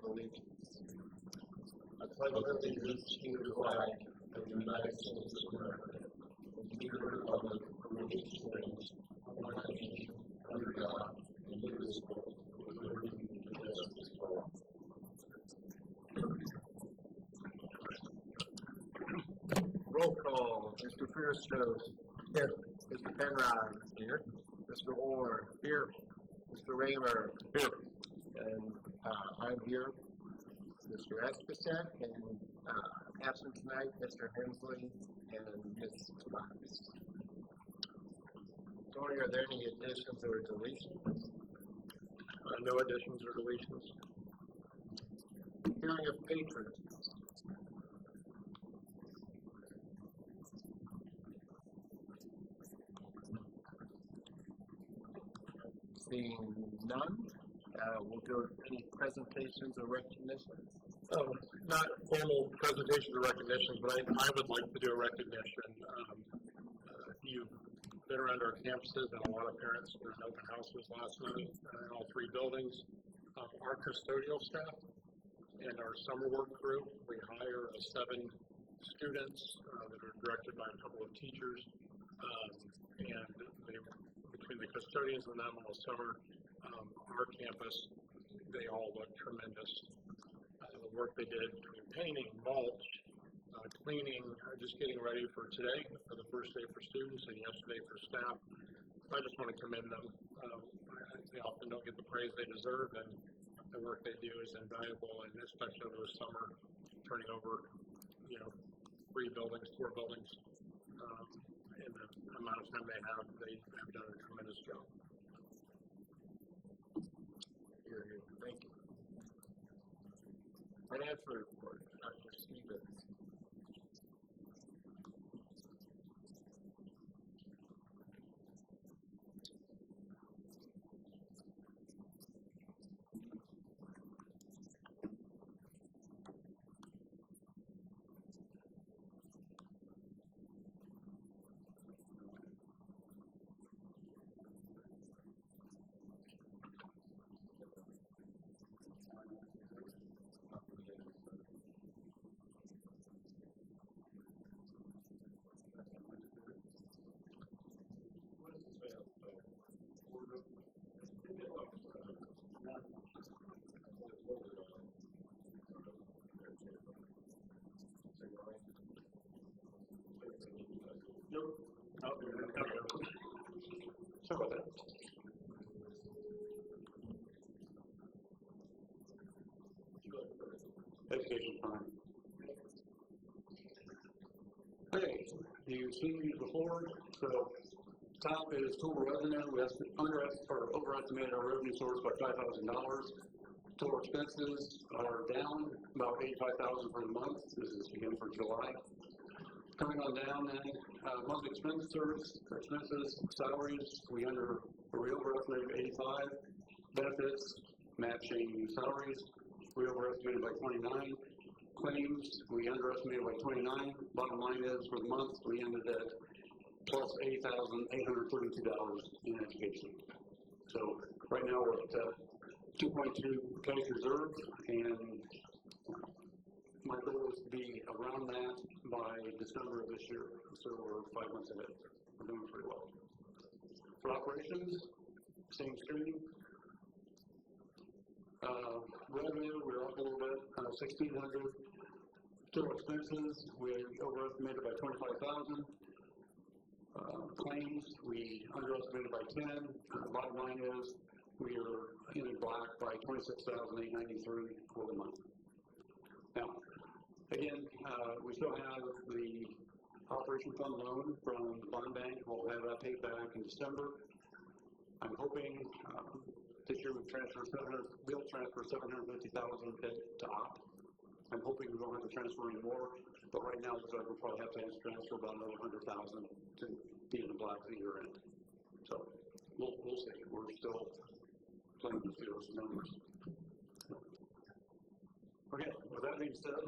allegiance. I pledge allegiance to the flag of the United States of America, and to the republic for which it stands, one nation, under God, indivisible, with liberty and justice for all. Roll call. Mr. Fairstone. Here. Mr. Penrod. Here. Mr. Orr. Here. Mr. Raymer. Here. And I'm here. Mr. Esposek, and absent tonight, Mr. Hensley and Ms. Tobias. Tony, are there any additions or deletions? No additions or deletions. Hearing of patrons. Seeing none, we'll go to any presentations or recognitions. Not formal presentations or recognitions, but I would like to do a recognition. You've been around our campuses, and a lot of parents were in open houses last night in all three buildings. Our custodial staff and our summer work group, we hire 7 students that are directed by a couple of teachers, and between the custodians and them all summer, our campus, they all look tremendous. The work they did between painting, mulch, cleaning, just getting ready for today, for the first day for students, and yesterday for staff. I just want to commend them. They often don't get the praise they deserve, and the work they do is invaluable, and especially over the summer, turning over, 3 buildings, 4 buildings, in the amount of time they have done a tremendous job. Thank you. Financial report, Dr. Stevens. Sorry about that. Education time. Okay, you've seen these before. So, top is total revenue. We overestimated our revenue source by $5,000. Total expenses are down about $85,000 for the month. This is again for July. Coming on down then, monthly expenses, salaries, we overestimated by 85. Benefits, matching salaries, we overestimated by 29. Claims, we underestimated by 29. Bottom line is, for the month, we ended at plus $8,832 in education. So right now we're at 2.2 cash reserve, and my goal is to be around that by December of this year. So we're 5 months ahead. We're doing pretty well. For operations, same screen. Revenue, we're up a little bit, 1,600. Total expenses, we overestimated by 25,000. Claims, we underestimated by 10. Bottom line is, we are in the black by 26,893 for the month. Now, again, we still have the Operation Fund loan from the bond bank. We'll have that paid back in December. I'm hoping this year we'll transfer $750,000 to OP. I'm hoping we don't have to transfer any more, but right now it looks like we'll probably have to transfer about another $100,000 to be in the black at the year end. So we'll see. We're still playing with those numbers. Okay, with that being said,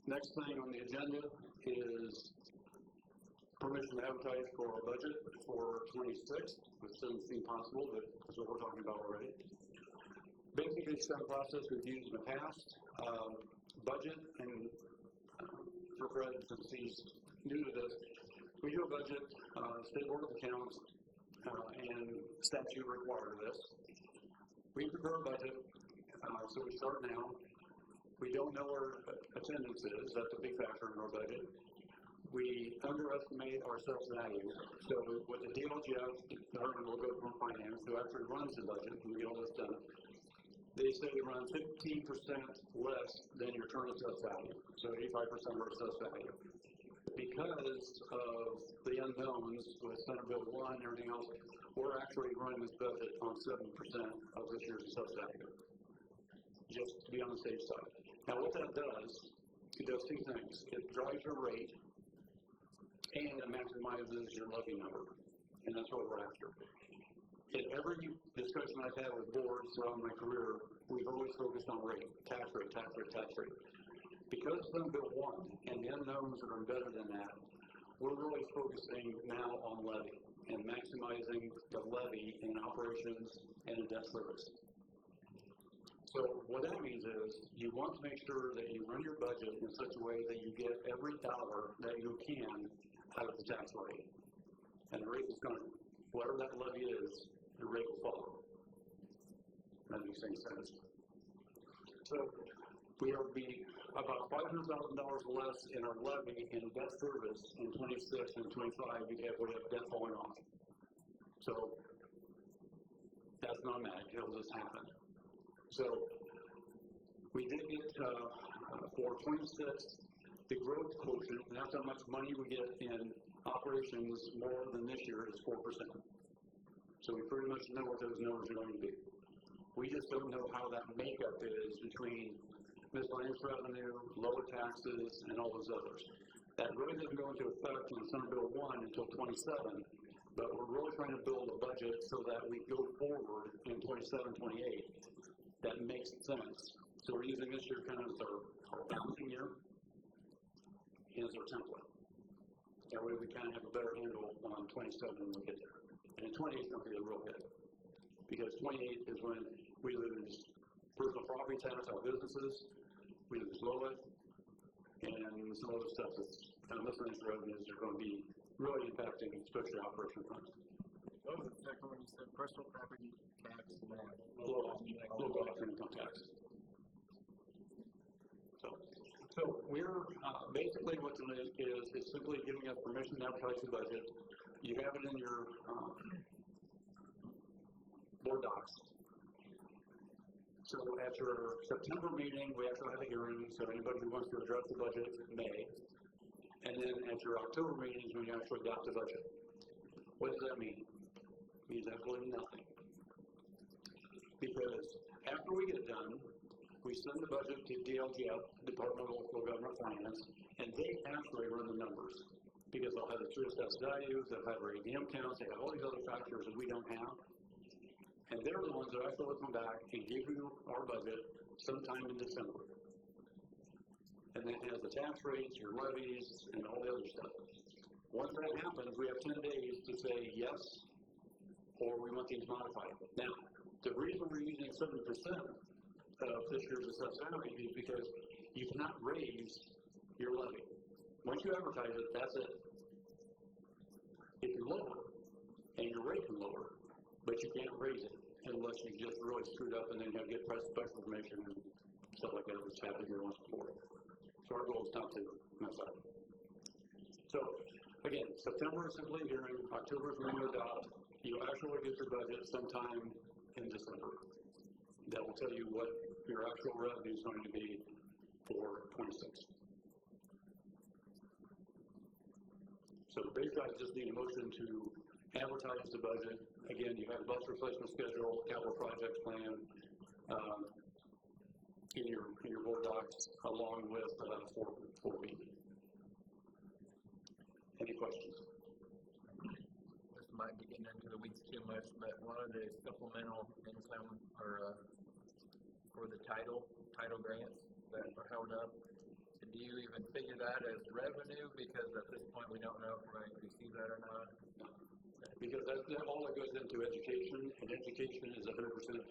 next thing on the agenda is permission to advertise for our budget for 26, which doesn't seem possible, but that's what we're talking about already. Basically, it's some process we've used in the past. Budget, and for Fred, since he's new to this, we do a budget, State Board of Accounts, and statute require this. We prepare a budget, so we start now. We don't know where attendance is. That's a big factor in our budget. We underestimate our sales value. So with the DLGF, Department will go from finance, who actually runs the budget, and we get all this done. They say we run 15% less than your current assessed value, so 85% of our assessed value. Because of the unknowns with Senate Bill 1 and everything else, we're actually running this budget on 7% of this year's assessed value, just to be on the safe side. Now, what that does, it does two things. It drives your rate, and it maximizes your levy number, and that's what we're after. In every discussion I've had with boards throughout my career, we've always focused on rate, tax rate, tax rate, tax rate. Because Senate Bill 1 and the unknowns that are embedded in that, we're really focusing now on levy and maximizing the levy in operations and in debt service. So what that means is you want to make sure that you run your budget in such a way that you get every dollar that you can out of the tax rate. And the rate is going to, whatever that levy is, the rate will follow. That makes any sense. So we will be about $500,000 less in our levy in debt service in 26 and 25 because we have debt falling off. So that's not magic. It'll just happen. So we did get for 26 the growth quotient, and that's how much money we get in operations more than this year is 4%. So we pretty much know what those numbers are going to be. We just don't know how that makeup is between miscellaneous revenue, lower taxes, and all those others. That really doesn't go into effect in Senate Bill 1 until 27, but we're really trying to build a budget so that we go forward in 27, 28. That makes sense. So we're using this year kind of as our balancing year and as our template. That way we kind of have a better handle on 27 when we get there. And 28 is going to be a real hit. Because 28 is when we lose personal property tax, our businesses, we lose LOA, and some other stuff that's kind of miscellaneous revenues are going to be really impacting, especially operation funds. What was the second one you said? Personal property tax and low income tax. So we're basically what it is simply giving us permission to advertise the budget. You have it in your board docs. So at your September meeting, we actually have a hearing, so anybody who wants to address the budget may. And then at your October meetings, when you actually adopt the budget. What does that mean? It means absolutely nothing. Because after we get done, we send the budget to DLGF, Department of Local Government Finance, and they actually run the numbers. Because they'll have the true assessed values, they'll have our ADM counts, they have all these other factors that we don't have. And they're the ones that actually will come back and give you our budget sometime in December. And that has the tax rates, your levies, and all the other stuff. Once that happens, we have 10 days to say yes, or we want these modified. Now, the reason we're using 7% of this year's assessed value is because you cannot raise your levy. Once you advertise it, that's it. It can lower, and your rate can lower, but you can't raise it unless you just really screwed up and then you have to get special information and stuff like that, which happened here once before. So our goal is not to mess up. So again, September is simply hearing, October is when you adopt. You actually get your budget sometime in December. That will tell you what your actual revenue is going to be for 26. So basically, I just need a motion to advertise the budget. Again, you have a bus replacement schedule, capital projects plan in your board docs, along with 4B. Any questions? This might be getting into the weeds too much, but one of the supplemental income or for the title grants that are held up, do you even figure that as revenue? Because at this point we don't know if we're going to receive that or not. Because all that goes into education, and education is 100%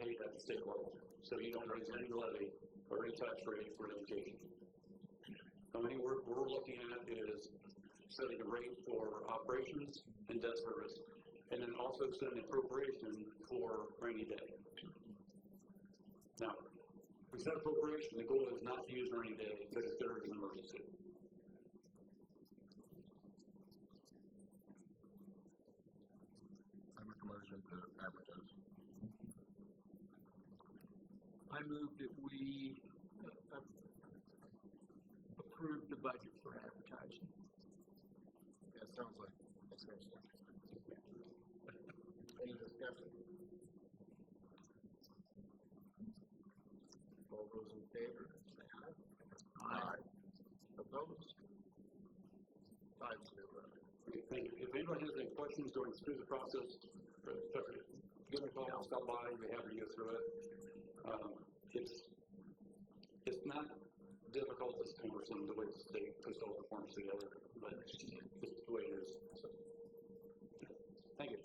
paid up at the state level. So you don't raise any levy or any tax rate for education. The only thing we're looking at is setting a rate for operations and debt service, and then also setting appropriation for rainy day. Now, we set appropriation, the goal is not to use rainy day because there is an emergency. I make a motion to advertise. I move that we approve the budget for advertising. Yeah, sounds like discussion. Any discussion? All those in favor, say aye. Aye. Opposed? 5-0. Okay, thank you. If anyone has any questions going through the process, give me a call, stop by, we'll be happy to go through it. It's not difficult, it's cumbersome the way the state puts all the forms together, but it's just the way it is. So, thank you.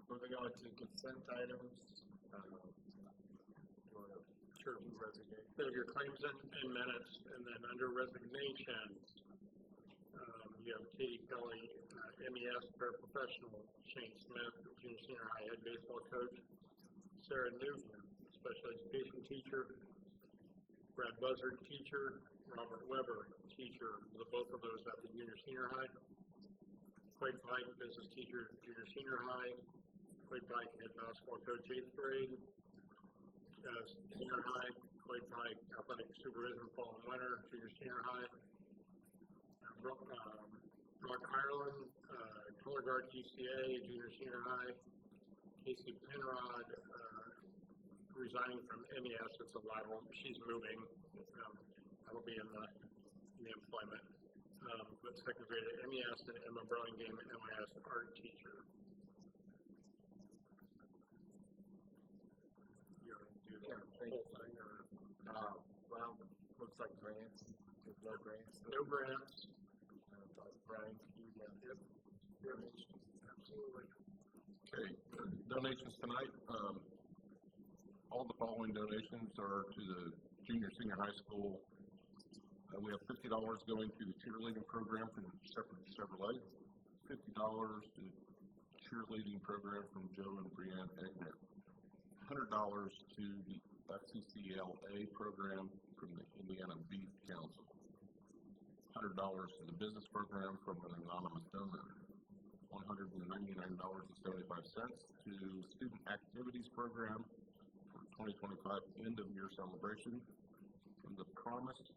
Moving on to consent items. Sure. Resignation. So your claims and minutes, and then under resignations, you have Katie Kelly, MES paraprofessional, Shane Smith, junior senior high head baseball coach, Sarah Newton, special education teacher, Brad Buzzard, teacher, Robert Weber, teacher, both of those at the junior senior high, Quake Pike, business teacher, junior senior high, Quake Pike, head basketball coach, 8th grade, senior high, Quake Pike, athletic supervision, fall and winter, junior senior high, Rock Ireland, color guard GCA, junior senior high, Casey Penrod, resigning from MES, it's a lateral, she's moving, that'll be in the employment, but second grade at MES, and Emma Burlingame, MIS art teacher. You're going to do the whole thing, or? Well, looks like grants, there's no grants. No grants. Brian, you got it? Absolutely. Okay, donations tonight. All the following donations are to the junior senior high school. We have $50 going to the cheerleading program from Chevrolet, $50 to the cheerleading program from Joe and Brianne Egner, $100 to the FCCLA program from the Indiana Beef Council, $100 to the business program from an anonymous donor, $199.75 to student activities program for 2025 end of year celebration, and the Promised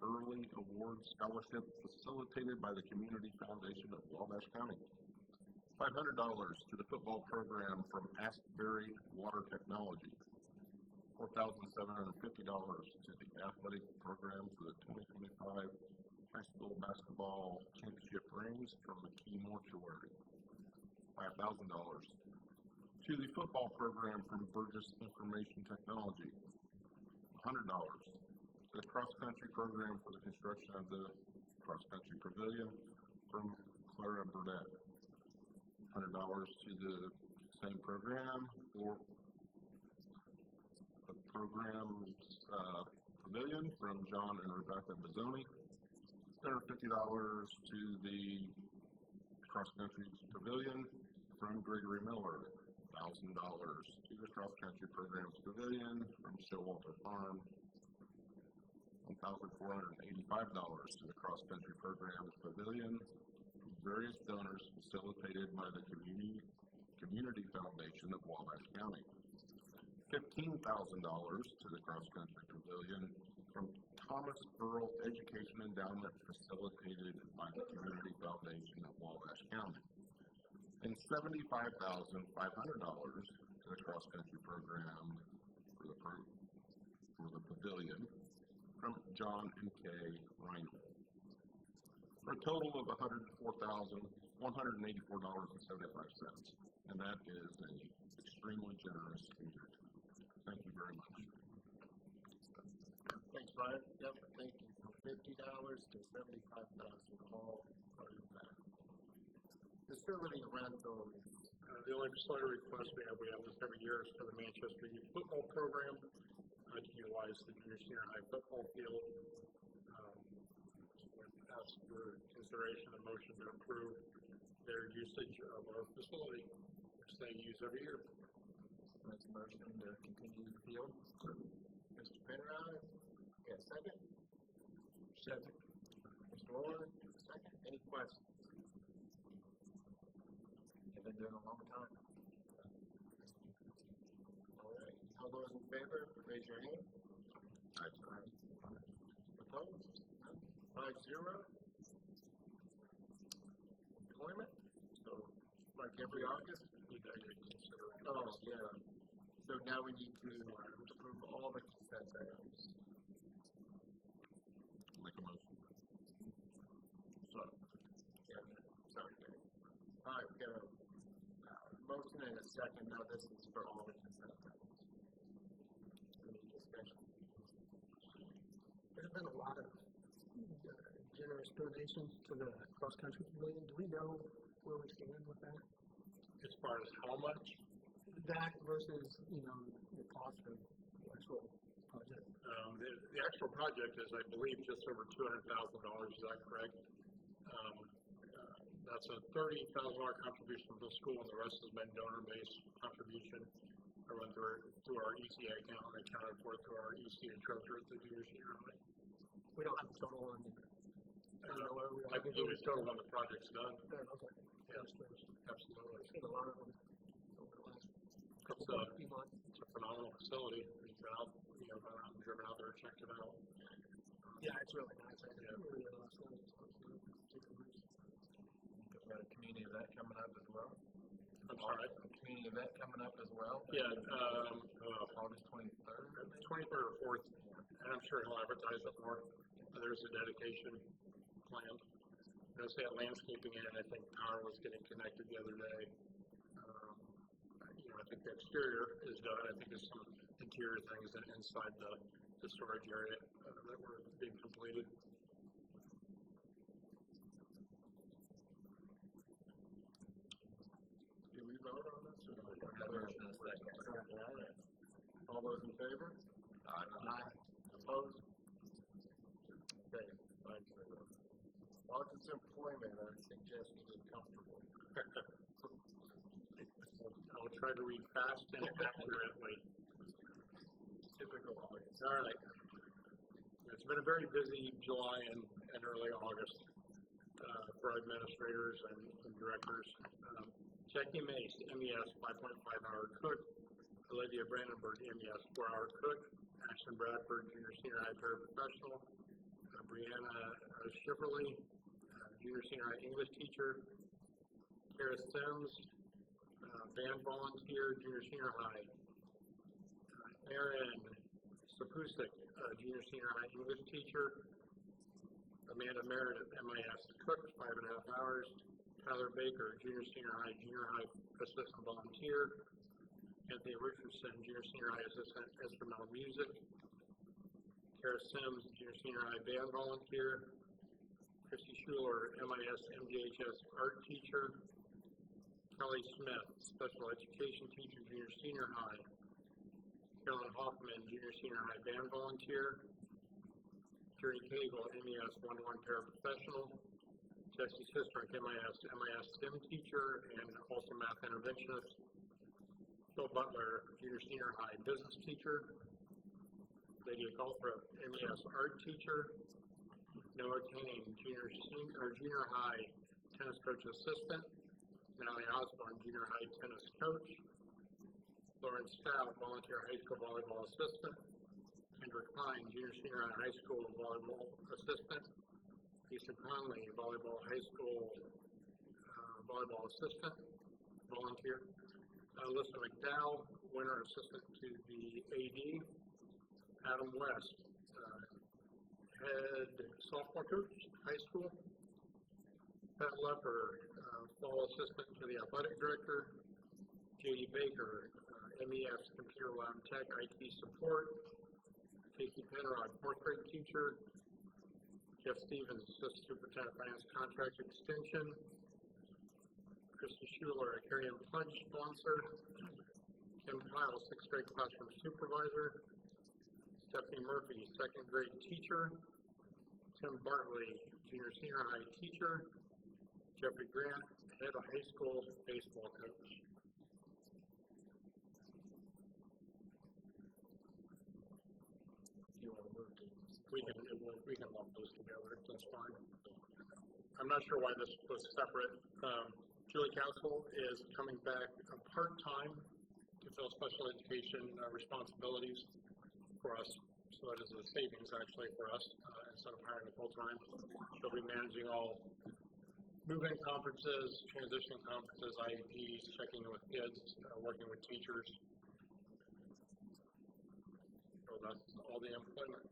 Early Award Scholarship facilitated by the Community Foundation of Wabash County, $500 to the football program from Asbury Water Technology, $4,750 to the athletic program for the 2025 high school basketball championship rings from McKee Mortuary, $5,000 to the football program from Burgess Information Technology, $100 to the cross-country program for the construction of the cross-country pavilion from Clara Burdett, $100 to the same program for the program's pavilion from John and Rebecca Bazzoni, $150 to the cross-country pavilion from Gregory Miller, $1,000 to the cross-country program's pavilion from Showalter Farm, $1,485 to the cross-country program's pavilion from various donors facilitated by the Community Foundation of Wabash County, $15,000 to the cross-country pavilion from Thomas Earl Education Endowment facilitated by the Community Foundation of Wabash County, and $75,500 to the cross-country program for the pavilion from John and Kay Reiner, for a total of $104,184.75, and that is an extremely generous community. Thank you very much. Thanks, Brian. Yep, thank you. From $50 to $75,000, all part of that. Facility rentals. The only facility request we have this every year is for the Manchester Youth Football Program, to utilize the junior senior high football field. Would ask for consideration and motion to approve their usage of our facility, which they use every year. Make a motion to continue the field. Mr. Penrod, got a second? Second. Mr. Warren, second. Any questions? You've been doing a long time. All right. All those in favor, raise your hand. Opposed? 5-0. Employment? So, like every August? You guys are considering. Oh, yeah. So now we need to approve all the consent items. Make a motion. So, yeah, sorry, Dave. All right, we got a motion and a second. Now this is for all the consent items. Any discussion? There's been a lot of generous donations to the cross-country pavilion. Do we know where we stand with that? As far as how much? That versus, the cost of the actual project. The actual project is, I believe, just over $200,000. Is that correct? That's a $30,000 contribution from the school, and the rest has been donor-based contribution. I run through our ECA account and accounted for through our ECA treasurer at the junior senior high. We don't have a total on it. I can give you a total when the project's done. Okay. Yes, absolutely. I've seen a lot of them over the last few months. It's a phenomenal facility. We've been out, gone out and driven out there and checked it out. Yeah, it's really nice. We've got a community event coming up as well. I'm sorry? A community event coming up as well. Yeah, August 23rd. 23rd or 4th, and I'm sure he'll advertise it more. There's a dedication planned. There's that landscaping in, I think power was getting connected the other day. I think the exterior is done. I think there's some interior things inside the storage area that were being completed. Do we vote on this? Or we don't have motion in a second? All those in favor? Aye. Opposed? Okay, 5-0. August employment, I suggest you get comfortable. I'll try to read fast and accurately. Typical August. All right. It's been a very busy July and early August for administrators and directors. Jackie Mace, MES 5.5-hour cook. Olivia Brandenburg, MES 4-hour cook. Ashton Bradford, junior senior high paraprofessional. Brianna Shiverly, junior senior high English teacher. Kara Sims, band volunteer, junior senior high. Aaron Sapusik, junior senior high English teacher. Amanda Meredith, MIS cook, 5.5 hours. Tyler Baker, junior high assistant volunteer. Anthony Richardson, junior senior high assistant instrumental music. Kara Sims, junior senior high band volunteer. Christy Schuler, MIS MDHS art teacher. Kelly Smith, special education teacher, junior senior high. Carolyn Hoffman, junior senior high band volunteer. Jerry Cagle, MES 1-1 paraprofessional. Jesse Sistrunk, MIS STEM teacher and also math interventionist. Phil Butler, junior senior high business teacher. Lydia Galthrop, MES art teacher. Noah Kane, junior high tennis coach assistant. Natalie Osborne, junior high tennis coach. Lauren Stout, volunteer high school volleyball assistant. Kendrick Pine, junior senior high school volleyball assistant. Lisa Conley, volleyball high school volleyball assistant, volunteer. Alyssa McDowell, winter assistant to the AD. Adam West, head softball coach, high school. Pat Lepper, fall assistant to the athletic director. J.D. Baker, MES computer lab tech, IT support. Casey Penrod, fourth grade teacher. Jeff Stevens, assistant superintendent finance contract extension. Christy Schuler, Carrion Pledge sponsor. Kim Kyle, sixth grade classroom supervisor. Stephanie Murphy, second grade teacher. Tim Bartley, junior senior high teacher. Jeffrey Grant, head of high school baseball coach. You want to move to? We can lump those together, that's fine. I'm not sure why this was separate. Julie Council is coming back part-time to fill special education responsibilities for us. So that is a savings actually for us instead of hiring a full-time. She'll be managing all move-in conferences, transition conferences, IEPs, checking in with kids, working with teachers. So that's all the employment.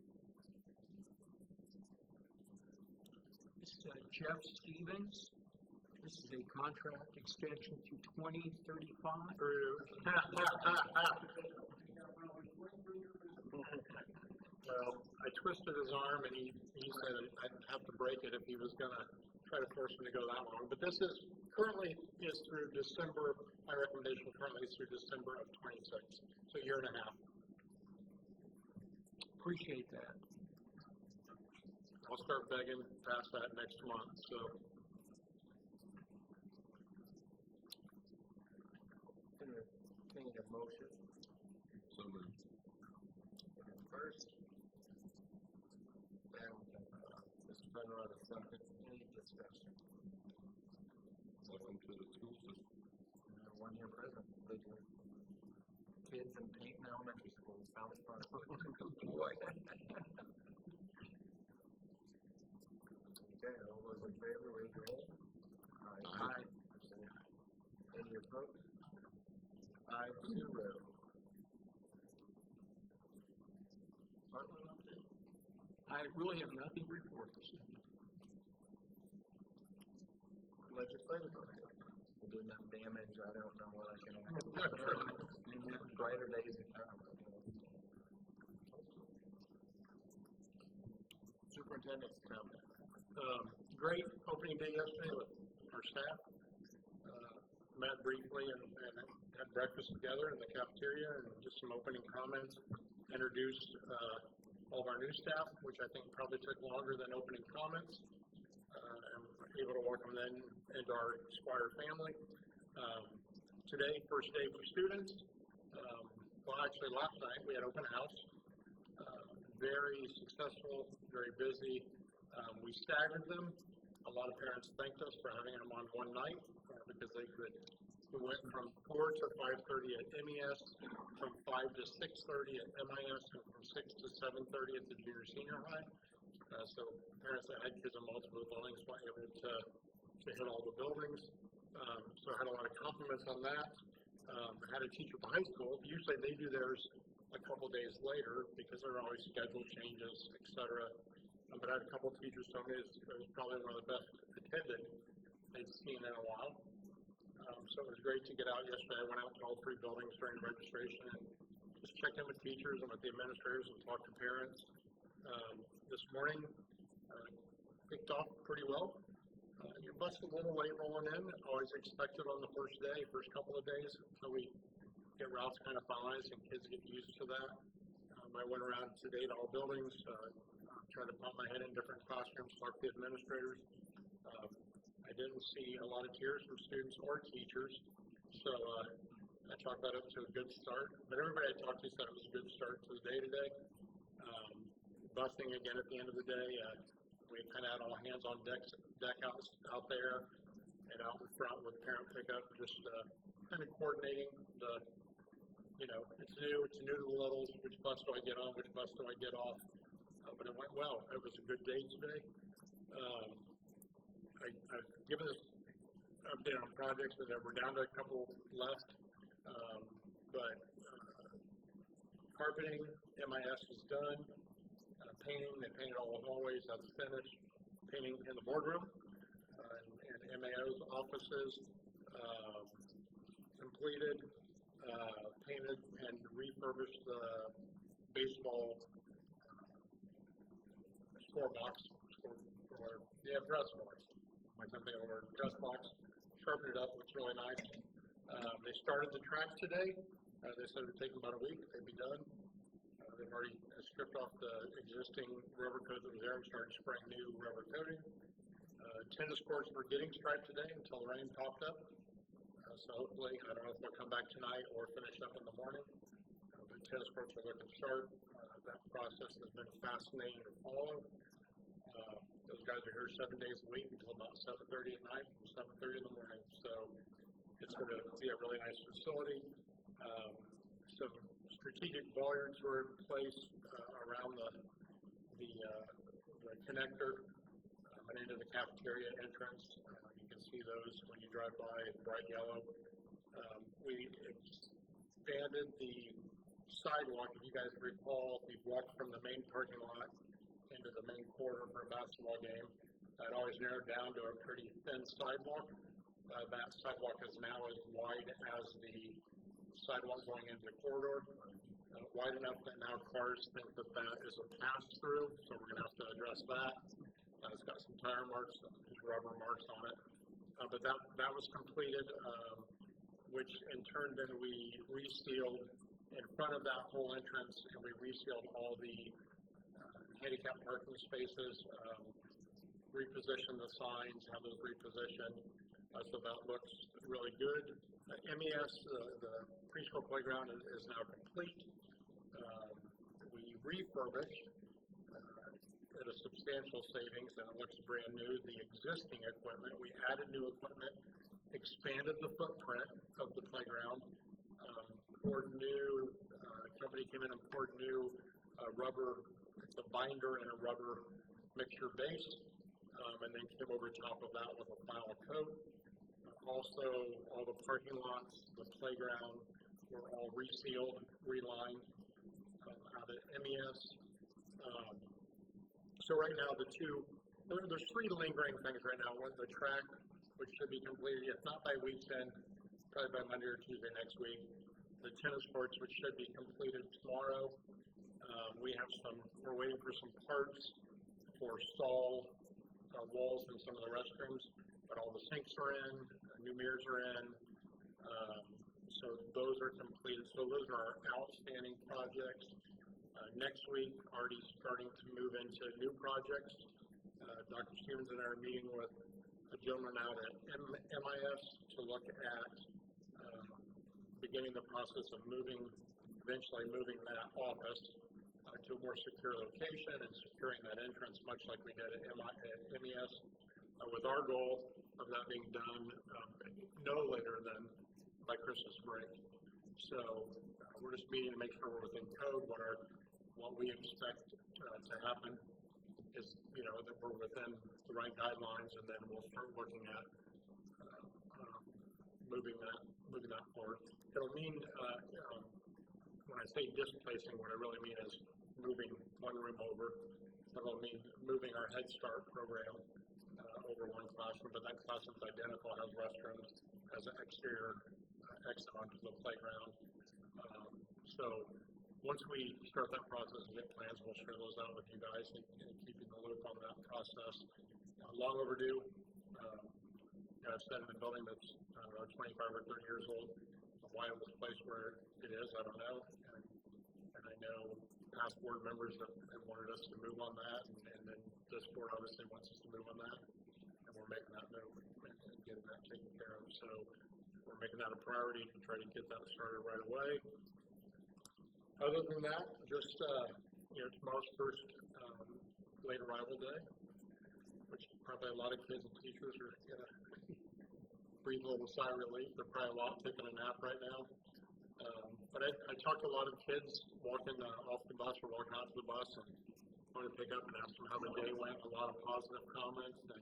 This is Jeff Stevens. This is a contract extension to 2035. Well, I twisted his arm and he said I'd have to break it if he was going to try to force me to go that long. But this is currently is through December. My recommendation currently is through December of 26. So a year and a half. Appreciate that. I'll start begging past that next month. So Entertain a motion. So moved. First. And Mr. Penrod, a second. Any discussion? Welcome to the school system. 1 year present, Lidger. Kids in Peyton Elementary School found it fun. Boy. Okay, all those in favor, raise your hand. Aye. Any opposed? 5-0. Heartland update. I really have nothing to report this evening. Legislative update. We'll do enough damage, I don't know what I can add. Brighter days to come. Superintendent's comment. great opening day yesterday with our staff. Met briefly and had breakfast together in the cafeteria and just some opening comments. Introduced all of our new staff, which I think probably took longer than opening comments. And able to welcome them into our Squire family. Today, first day for students. Well, actually, last night we had open house. Very successful, very busy. We staggered them. A lot of parents thanked us for having them on one night because they could. We went from 4 to 5:30 at MES, from 5 to 6:30 at MIS, and from 6 to 7:30 at the junior senior high. So parents that had kids in multiple buildings were able to hit all the buildings. So I had a lot of compliments on that. I had a teacher at the high school. Usually they do theirs a couple days later because there are always schedule changes, etc. But I had a couple of teachers tell me it was probably one of the best attended they'd seen in a while. So it was great to get out yesterday. I went out to all 3 buildings during registration and just checked in with teachers and with the administrators and talked to parents. This morning, kicked off pretty well. Your bus a little late rolling in, always expected on the first day, first couple of days, until we get routes kind of finalized and kids get used to that. I went around today to all buildings, tried to pump my head in different classrooms, talk to the administrators. I didn't see a lot of tears from students or teachers, so I chalked that up to a good start. But everybody I talked to said it was a good start to the day today. Busing again at the end of the day. We kind of had all hands on deck out there and out in front with parent pickup, just kind of coordinating the, it's new to the littles, which bus do I get on, which bus do I get off, but it went well. It was a good day today. I've given this update on projects, but we're down to a couple left, but carpeting, MIS is done. Painting, they painted all the hallways, that's finished. Painting in the boardroom and MAO's offices, completed, painted and refurbished the baseball dress box. I can't think of the word, dress box. sharpened it up, looks really nice. They started the tracks today. They said it would take them about a week, they'd be done. They've already stripped off the existing rubber coat that was there and started spraying new rubber coating. Tennis courts were getting striped today until the rain popped up. So hopefully, I don't know if they'll come back tonight or finish up in the morning. But tennis courts are looking sharp. That process has been fascinating to follow. Those guys are here 7 days a week until about 7:30 at night and 7:30 in the morning. So it's going to be a really nice facility. Some strategic bollards were in place around the connector and into the cafeteria entrance. You can see those when you drive by, bright yellow. We expanded the sidewalk. If you guys recall, we walked from the main parking lot into the main corridor for a basketball game. It always narrowed down to a pretty thin sidewalk. That sidewalk is now as wide as the sidewalk going into the corridor. Wide enough that now cars think that that is a pass-through, so we're going to have to address that. It's got some tire marks, rubber marks on it. But that was completed, which in turn then we resealed in front of that whole entrance, and we resealed all the handicap parking spaces, repositioned the signs, have those repositioned, so that looks really good. MES, the preschool playground is now complete. We refurbished at a substantial savings, and it looks brand new. The existing equipment, we added new equipment, expanded the footprint of the playground, poured new, company came in and poured new rubber, it's a binder and a rubber mixture base, and then came over top of that with a final coat. Also, all the parking lots, the playground were all resealed, relined out at MES. So right now, there's three lingering things right now. One, the track, which should be completed, if not by week's end, probably by Monday or Tuesday next week. The tennis courts, which should be completed tomorrow. We're waiting for some parts for stall walls in some of the restrooms, but all the sinks are in, new mirrors are in, so those are completed. So those are our outstanding projects. Next week, already starting to move into new projects. Dr. Stevens and I are meeting with a gentleman out at MIS to look at beginning the process of eventually moving that office to a more secure location and securing that entrance, much like we did at MES, with our goal of that being done no later than by Christmas break. So we're just meeting to make sure we're within code. What we expect to happen is, that we're within the right guidelines, and then we'll start looking at moving that forward. It'll mean, when I say displacing, what I really mean is moving one room over. It'll mean moving our Head Start program over one classroom, but that classroom's identical, has restrooms, has an exterior exit onto the playground. So once we start that process and get plans, we'll share those out with you guys and keep you in the loop on that process. Long overdue. I've said in a building that's 25 or 30 years old. Why it was placed where it is, I don't know. And I know past board members have wanted us to move on that, and then this board obviously wants us to move on that, and we're making that move and getting that taken care of. So we're making that a priority to try to get that started right away. Other than that, just tomorrow's first late arrival day, which probably a lot of kids and teachers are gonna breathe a little sigh of relief. They're probably taking a nap right now. But I talked to a lot of kids walking off the bus or walking out to the bus and wanted to pick up and ask them how the day went. A lot of positive comments, and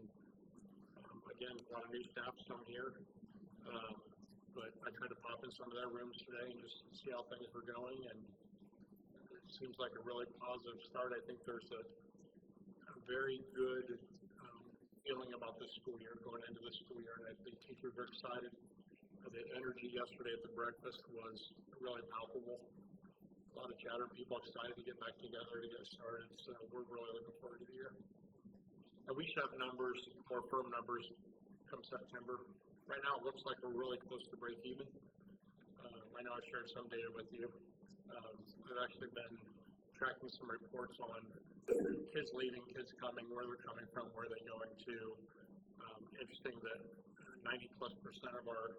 again, a lot of new staff some here. But I tried to pop in some of their rooms today and just see how things were going, and it seems like a really positive start. I think there's a very good feeling about this school year, going into the school year, and I think teachers are excited. The energy yesterday at the breakfast was really palpable. A lot of chatter, people excited to get back together to get started, so we're really looking forward to the year. And we should have numbers, more firm numbers, come September. right now, it looks like we're really close to break even. I know I shared some data with you. I've actually been tracking some reports on kids leaving, kids coming, where they're coming from, where they're going to. Interesting that 90+% of our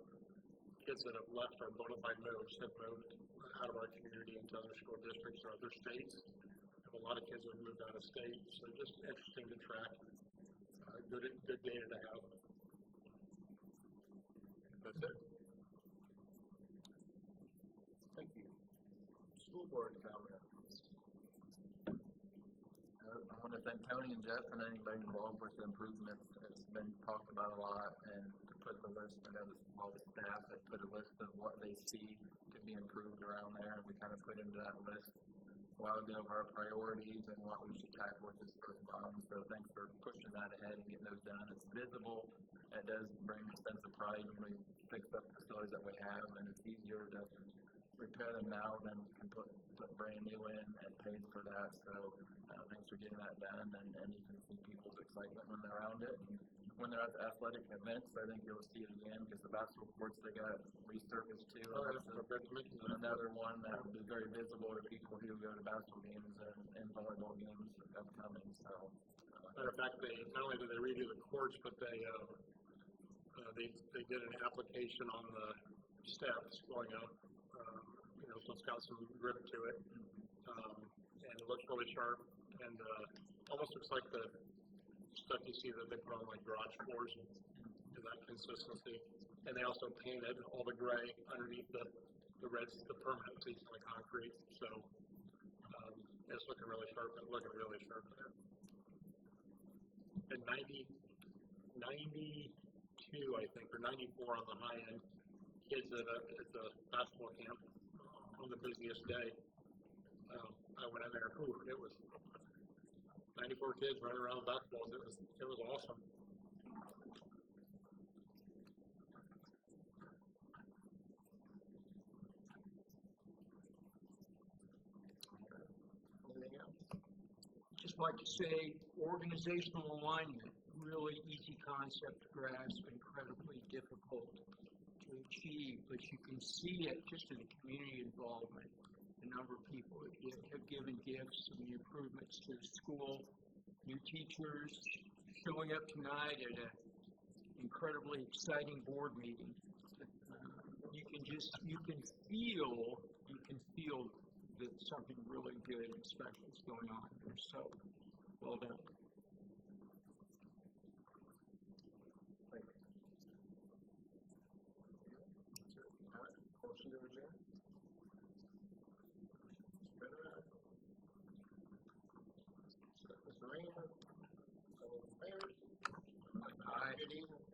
kids that have left our bona fide moves have moved out of our community into other school districts or other states. We have a lot of kids that have moved out of state, so just interesting to track. Good data to have. That's it. Thank you. School board comments. I want to thank Tony and Jeff and anybody involved with the improvements. It's been talked about a lot, and to put the list, I know all the staff that put a list of what they see to be improved around there, and we kind of put into that list a while ago of our priorities and what we should tackle with this first bomb. So thanks for pushing that ahead and getting those done. It's visible. It does bring a sense of pride when we fix up the facilities that we have, and it's easier to repair them now than can put brand new in and pay for that. So thanks for getting that done, and you can see people's excitement when they're around it. And when they're at the athletic events, I think you'll see it again because the basketball courts, they got resurfaced too. Another one that will be very visible to people who go to basketball games and volleyball games upcoming. So, matter of fact, not only did they redo the courts, but they did an application on the steps going up. So it's got some grip to it, and it looks really sharp, and almost looks like the stuff you see that they put on like garage floors, to that consistency. And they also painted all the gray underneath the reds, the permanent piece of the concrete. So it's looking really sharp. It's looking really sharp there. And 92, I think, or 94 on the high end kids at the basketball camp on the busiest day. I went in there. It was 94 kids running around basketballs. It was awesome. anything else? Just like to say, organizational alignment, really easy concept to grasp, incredibly difficult to achieve, but you can see it just in the community involvement. The number of people that have given gifts and the improvements to the school, new teachers, showing up tonight at an incredibly exciting board meeting. You can feel that something really good and special is going on here. So, well done. Motion to adjourn. Mr. Raymond, all in favor? Aye. Good evening.